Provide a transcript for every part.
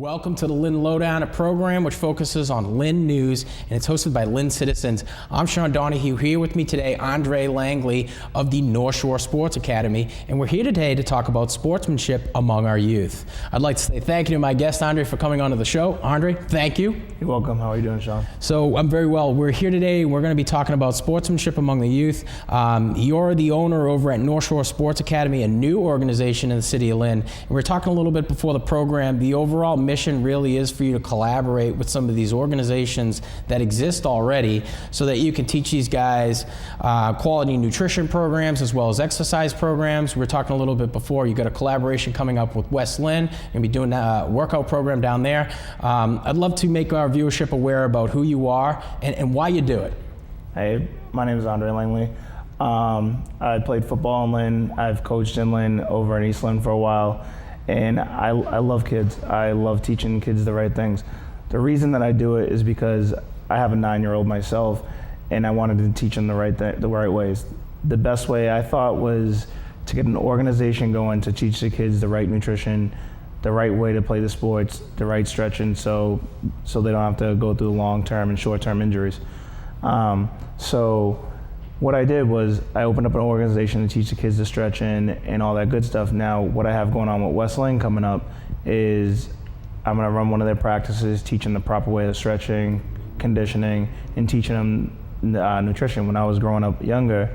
Welcome to the Lynn Lowdown, a program which focuses on Lynn news, and it's hosted by Lynn citizens. I'm Sean Donahue. Here with me today, Andre Langley of the North Shore Sports Academy, and we're here today to talk about sportsmanship among our youth. I'd like to say thank you to my guest, Andre, for coming onto the show. Andre, thank you. You're welcome. How are you doing, Sean? So I'm very well. We're here today. We're going to be talking about sportsmanship among the youth. You're the owner over at North Shore Sports Academy, a new organization in the city of Lynn. And we're talking a little bit before the program. The overall mission really is for you to collaborate with some of these organizations that exist already so that you can teach these guys quality nutrition programs as well as exercise programs. We were talking a little bit before. You got a collaboration coming up with West Lynn. You're going to be doing a workout program down there. I'd love to make our viewership aware about who you are and why you do it. Hey, my name is Andre Langley. I played football in Lynn. I've coached in Lynn over in East Lynn for a while. And I love kids. I love teaching kids the right things. The reason that I do it is because I have a 9-year-old myself, and I wanted to teach them the right ways. The best way I thought was to get an organization going to teach the kids the right nutrition, the right way to play the sports, the right stretching, so they don't have to go through long-term and short-term injuries. So what I did was I opened up an organization to teach the kids the stretching and all that good stuff. Now, what I have going on with West Lynn coming up is I'm going to run one of their practices, teaching the proper way of stretching, conditioning, and teaching them nutrition. When I was growing up younger,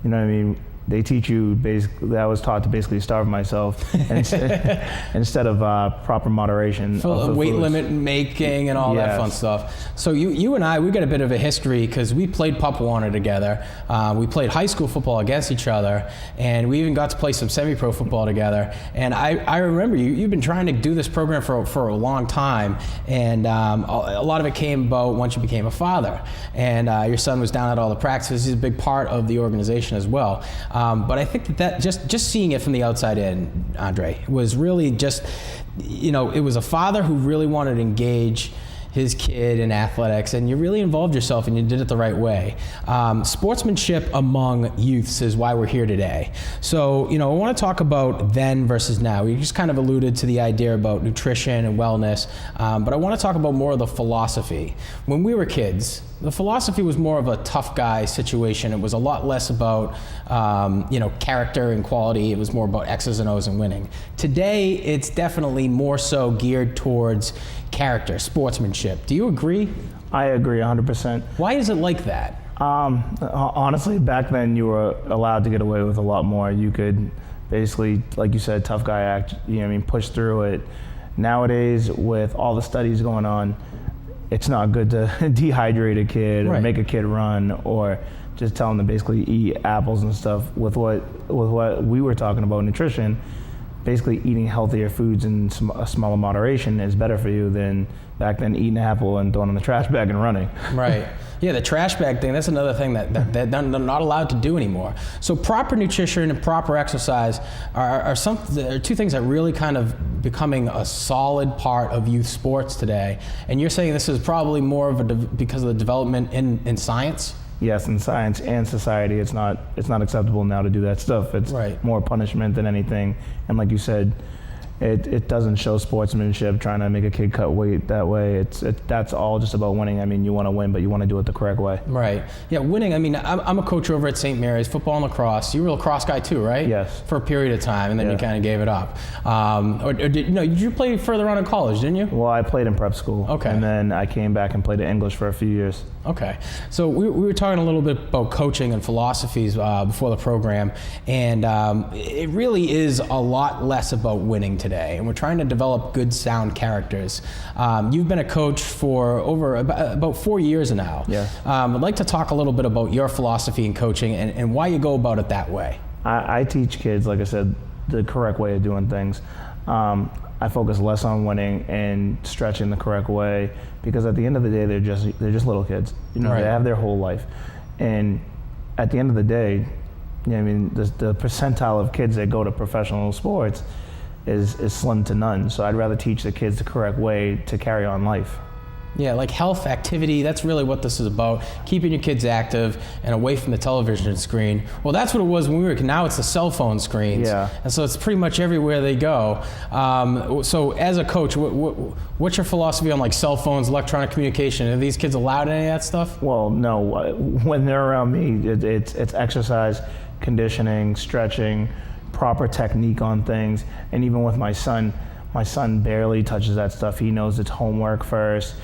you know what I mean? They teach you basically, I was taught to basically starve myself instead of proper moderation. Weight limit making and all that fun stuff. So you and I, we got a bit of a history because we played Pup Warner together. We played high school football against each other, and we even got to play some semi-pro football together. And I remember you've been trying to do this program for a long time, and a lot of it came about once you became a father. And your son was down at all the practices. He's a big part of the organization as well. But I think that just seeing it from the outside in, Andre, was really just, it was a father who really wanted to engage his kid in athletics, and you really involved yourself and you did it the right way. Sportsmanship among youths is why we're here today. So, I want to talk about then versus now. We just kind of alluded to the idea about nutrition and wellness, but I want to talk about more of the philosophy. When we were kids, the philosophy was more of a tough guy situation. It was a lot less about, character and quality. It was more about X's and O's and winning. Today, it's definitely more so geared towards character, sportsmanship. Do you agree? I agree 100%. Why is it like that? Honestly, back then you were allowed to get away with a lot more. You could basically, like you said, tough guy act, push through it. Nowadays, with all the studies going on, it's not good to dehydrate a kid or make a kid run or just tell them to basically eat apples and stuff. With what we were talking about, nutrition, basically eating healthier foods in a smaller moderation is better for you than back then eating an apple and throwing it in the trash bag and running. Right. Yeah, the trash bag thing, that's another thing that they're not allowed to do anymore. So proper nutrition and proper exercise are two things that really kind of becoming a solid part of youth sports today. And you're saying this is probably more of because of the development in science? Yes, in science and society, it's not acceptable now to do that stuff. It's more punishment than anything. And like you said, it doesn't show sportsmanship trying to make a kid cut weight that way. That's all just about winning. I mean, you want to win, but you want to do it the correct way. Right. Yeah, winning. I mean, I'm a coach over at St. Mary's, football and lacrosse. You were a lacrosse guy too, right? Yes. For a period of time, and then you kind of gave it up. Did you play further on in college, didn't you? Well, I played in prep school. Okay. And then I came back and played English for a few years. Okay. So we were talking a little bit about coaching and philosophies before the program, and it really is a lot less about winning today, and we're trying to develop good, sound characters. You've been a coach for over about 4 years now. Yeah. I'd like to talk a little bit about your philosophy in coaching and why you go about it that way. I teach kids, like I said, the correct way of doing things. I focus less on winning and stretching the correct way because at the end of the day, they're just little kids. They have their whole life, and at the end of the day, the percentile of kids that go to professional sports is slim to none. So I'd rather teach the kids the correct way to carry on life. Yeah, like health, activity, that's really what this is about. Keeping your kids active and away from the television screen. Well, that's what it was when we were, now it's the cell phone screens. Yeah. And so it's pretty much everywhere they go. So as a coach, what's your philosophy on like cell phones, electronic communication? Are these kids allowed any of that stuff? Well, no. When they're around me, it's exercise, conditioning, stretching, proper technique on things. And even with my son barely touches that stuff. He knows it's homework first.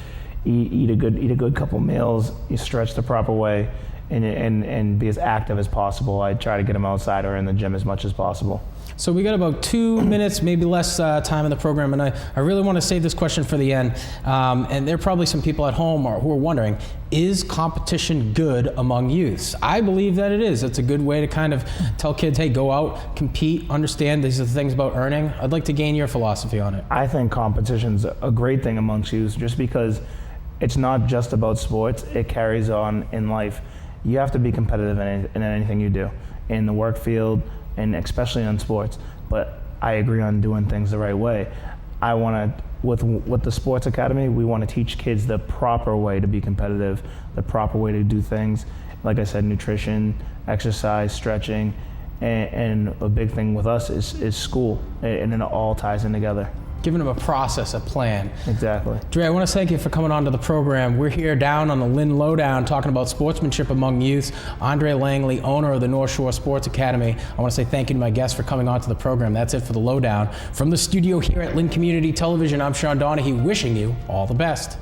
Eat a good couple meals. You stretch the proper way, and be as active as possible. I try to get him outside or in the gym as much as possible. So we got about 2 minutes, maybe less time in the program, and I really want to save this question for the end. And there are probably some people at home who are wondering, is competition good among youths? I believe that it is. It's a good way to kind of tell kids, hey, go out, compete, understand these are the things about earning. I'd like to gain your philosophy on it. I think competition's a great thing amongst youths, just because it's not just about sports, it carries on in life. You have to be competitive in anything you do, in the work field, and especially on sports. But I agree on doing things the right way. I want to, with the Sports Academy, we want to teach kids the proper way to be competitive, the proper way to do things. Like I said, nutrition, exercise, stretching, and a big thing with us is school, and it all ties in together. Giving them a process, a plan. Exactly. Dre, I want to thank you for coming on to the program. We're here down on the Lynn Lowdown talking about sportsmanship among youth. Andre Langley, owner of the North Shore Sports Academy. I want to say thank you to my guests for coming on to the program. That's it for the Lowdown. From the studio here at Lynn Community Television, I'm Sean Donahue, wishing you all the best.